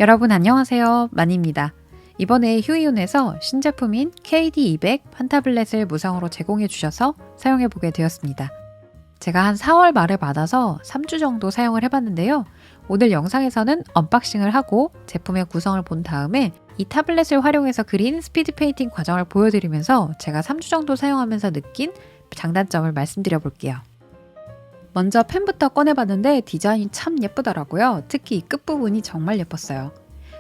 여러분 안녕하세요. 마니입니다. 이번에 휴이온에서 신제품인 KD200 판타블렛을 무상으로 제공해 주셔서 사용해 보게 되었습니다. 제가 한 4월 말에 받아서 3주 정도 사용을 해봤는데요. 오늘 영상에서는 언박싱을 하고 제품의 구성을 본 다음에 이 타블렛을 활용해서 그린 스피드 페인팅 과정을 보여드리면서 제가 3주 정도 사용하면서 느낀 장단점을 말씀드려 볼게요. 먼저 펜부터 꺼내봤는데 디자인이 참 예쁘더라고요. 특히 이 끝부분이 정말 예뻤어요.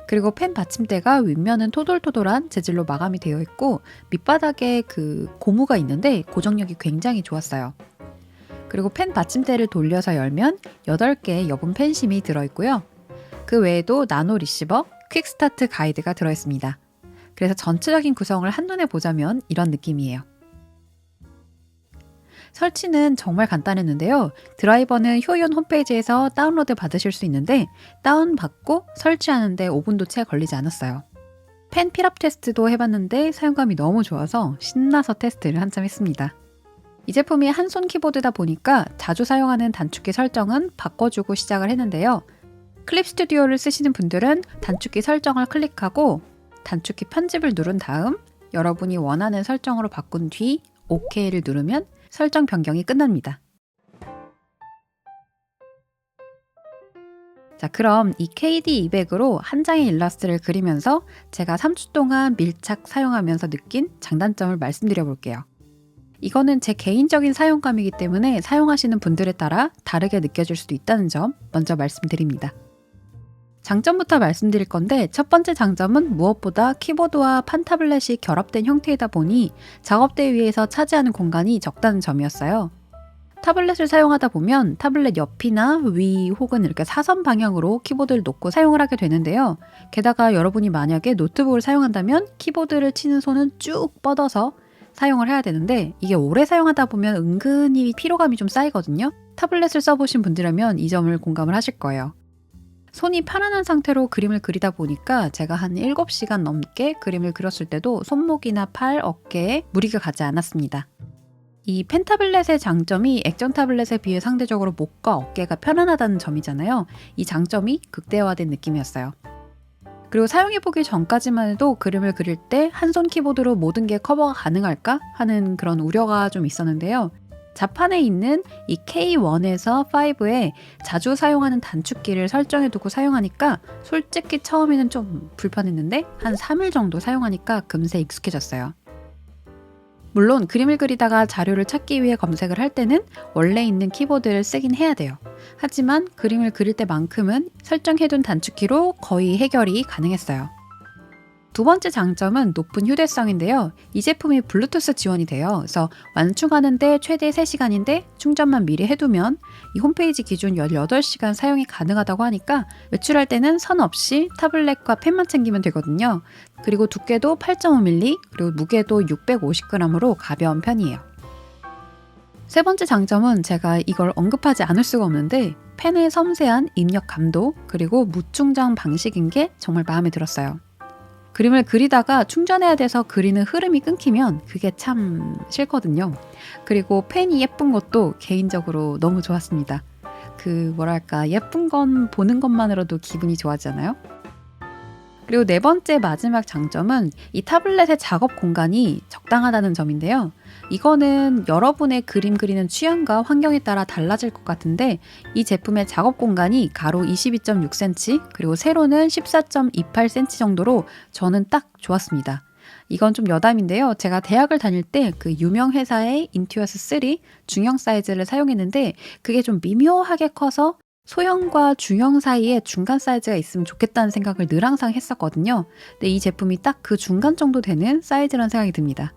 그리고 펜 받침대가 윗면은 토돌토돌한 재질로 마감이 되어 있고 밑바닥에 그 고무가 있는데 고정력이 굉장히 좋았어요. 그리고 펜 받침대를 돌려서 열면 8개의 여분 펜심이 들어있고요. 그 외에도 나노 리시버, 퀵스타트 가이드가 들어있습니다. 그래서 전체적인 구성을 한눈에 보자면 이런 느낌이에요. 설치는 정말 간단했는데요. 드라이버는 휴이온 홈페이지에서 다운로드 받으실 수 있는데 다운받고 설치하는데 5분도 채 걸리지 않았어요. 펜 필압 테스트도 해봤는데 사용감이 너무 좋아서 신나서 테스트를 한참 했습니다. 이 제품이 한손 키보드다 보니까 자주 사용하는 단축키 설정은 바꿔주고 시작을 했는데요. 클립 스튜디오를 쓰시는 분들은 단축키 설정을 클릭하고 단축키 편집을 누른 다음 여러분이 원하는 설정으로 바꾼 뒤 OK를 누르면 설정 변경이 끝납니다. 자, 그럼 이 KD200으로 한 장의 일러스트를 그리면서 제가 3주 동안 밀착 사용하면서 느낀 장단점을 말씀드려 볼게요. 이거는 제 개인적인 사용감이기 때문에 사용하시는 분들에 따라 다르게 느껴질 수도 있다는 점 먼저 말씀드립니다. 장점부터 말씀드릴 건데 첫 번째 장점은 무엇보다 키보드와 판타블렛이 결합된 형태이다 보니 작업대 위에서 차지하는 공간이 적다는 점이었어요. 타블렛을 사용하다 보면 타블렛 옆이나 위 혹은 이렇게 사선 방향으로 키보드를 놓고 사용을 하게 되는데요. 게다가 여러분이 만약에 노트북을 사용한다면 키보드를 치는 손은 쭉 뻗어서 사용을 해야 되는데 이게 오래 사용하다 보면 은근히 피로감이 좀 쌓이거든요. 타블렛을 써보신 분들이라면 이 점을 공감을 하실 거예요. 손이 편안한 상태로 그림을 그리다 보니까 제가 한 7시간 넘게 그림을 그렸을 때도 손목이나 팔, 어깨에 무리가 가지 않았습니다. 이 펜타블렛의 장점이 액정 타블렛에 비해 상대적으로 목과 어깨가 편안하다는 점이잖아요. 이 장점이 극대화된 느낌이었어요. 그리고 사용해보기 전까지만 해도 그림을 그릴 때 한 손 키보드로 모든 게 커버가 가능할까 하는 그런 우려가 좀 있었는데요. 자판에 있는 이 K1에서 5에 자주 사용하는 단축키를 설정해두고 사용하니까 솔직히 처음에는 좀 불편했는데 한 3일 정도 사용하니까 금세 익숙해졌어요. 물론 그림을 그리다가 자료를 찾기 위해 검색을 할 때는 원래 있는 키보드를 쓰긴 해야 돼요. 하지만 그림을 그릴 때만큼은 설정해둔 단축키로 거의 해결이 가능했어요. 두 번째 장점은 높은 휴대성인데요. 이 제품이 블루투스 지원이 돼요. 그래서 완충하는데 최대 3시간인데 충전만 미리 해두면 이 홈페이지 기준 18시간 사용이 가능하다고 하니까 외출할 때는 선 없이 타블렛과 펜만 챙기면 되거든요. 그리고 두께도 8.5mm 그리고 무게도 650g으로 가벼운 편이에요. 세 번째 장점은 제가 이걸 언급하지 않을 수가 없는데 펜의 섬세한 입력 감도 그리고 무충전 방식인 게 정말 마음에 들었어요. 그림을 그리다가 충전해야 돼서 그리는 흐름이 끊기면 그게 참 싫거든요. 그리고 펜이 예쁜 것도 개인적으로 너무 좋았습니다. 예쁜 건 보는 것만으로도 기분이 좋아지잖아요. 그리고 네 번째 마지막 장점은 이 타블렛의 작업 공간이 적당하다는 점인데요. 이거는 여러분의 그림 그리는 취향과 환경에 따라 달라질 것 같은데 이 제품의 작업 공간이 가로 22.6cm 그리고 세로는 14.28cm 정도로 저는 딱 좋았습니다. 이건 좀 여담인데요. 제가 대학을 다닐 때 그 유명 회사의 인투어스 3 중형 사이즈를 사용했는데 그게 좀 미묘하게 커서 소형과 중형 사이에 중간 사이즈가 있으면 좋겠다는 생각을 늘 항상 했었거든요. 근데 이 제품이 딱 그 중간 정도 되는 사이즈라는 생각이 듭니다.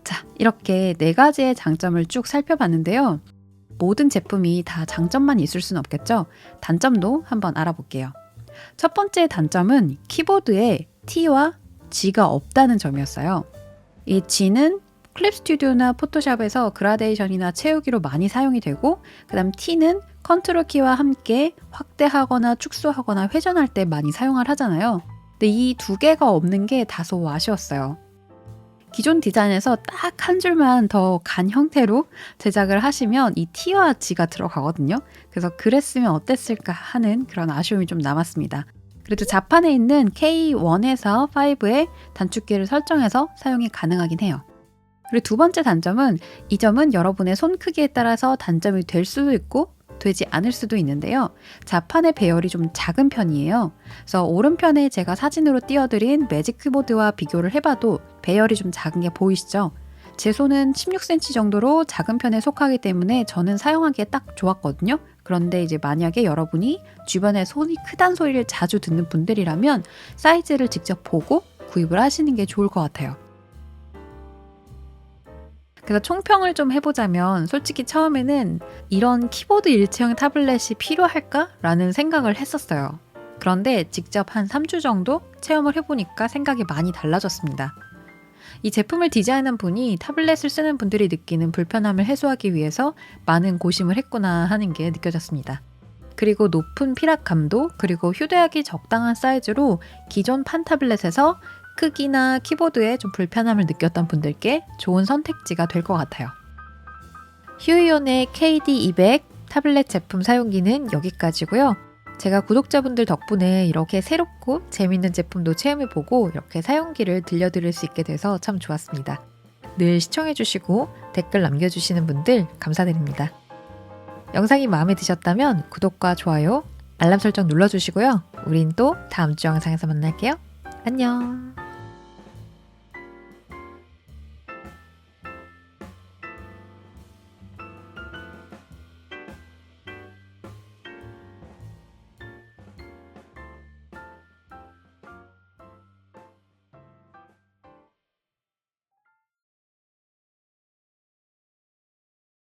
자, 이렇게 4가지의 장점을 쭉 살펴봤는데요. 모든 제품이 다 장점만 있을 수는 없겠죠. 단점도 한번 알아볼게요. 첫 번째 단점은 키보드에 T와 G가 없다는 점이었어요. 이 G는 클립 스튜디오나 포토샵에서 그라데이션이나 채우기로 많이 사용이 되고 그 다음 T는 컨트롤 키와 함께 확대하거나 축소하거나 회전할 때 많이 사용을 하잖아요. 근데 이 두 개가 없는 게 다소 아쉬웠어요. 기존 디자인에서 딱 한 줄만 더 간 형태로 제작을 하시면 이 T와 G가 들어가거든요. 그래서 그랬으면 어땠을까 하는 그런 아쉬움이 좀 남았습니다. 그래도 자판에 있는 K1에서 5의 단축키를 설정해서 사용이 가능하긴 해요. 그리고 두 번째 단점은 이 점은 여러분의 손 크기에 따라서 단점이 될 수도 있고 되지 않을 수도 있는데요. 자판의 배열이 좀 작은 편이에요. 그래서 오른편에 제가 사진으로 띄워드린 매직 키보드와 비교를 해봐도 배열이 좀 작은 게 보이시죠? 제 손은 16cm 정도로 작은 편에 속하기 때문에 저는 사용하기에 딱 좋았거든요. 그런데 이제 만약에 여러분이 주변에 손이 크다는 소리를 자주 듣는 분들이라면 사이즈를 직접 보고 구입을 하시는 게 좋을 것 같아요. 그래서 총평을 좀 해보자면 솔직히 처음에는 이런 키보드 일체형 타블렛이 필요할까? 라는 생각을 했었어요. 그런데 직접 한 3주 정도 체험을 해보니까 생각이 많이 달라졌습니다. 이 제품을 디자인한 분이 타블렛을 쓰는 분들이 느끼는 불편함을 해소하기 위해서 많은 고심을 했구나 하는 게 느껴졌습니다. 그리고 높은 피락감도 그리고 휴대하기 적당한 사이즈로 기존 판 타블렛에서 크기나 키보드에 좀 불편함을 느꼈던 분들께 좋은 선택지가 될 것 같아요. 휴이온의 KD200 타블렛 제품 사용기는 여기까지고요. 제가 구독자분들 덕분에 이렇게 새롭고 재밌는 제품도 체험해보고 이렇게 사용기를 들려드릴 수 있게 돼서 참 좋았습니다. 늘 시청해주시고 댓글 남겨주시는 분들 감사드립니다. 영상이 마음에 드셨다면 구독과 좋아요, 알람 설정 눌러주시고요. 우린 또 다음 주 영상에서 만날게요. 안녕.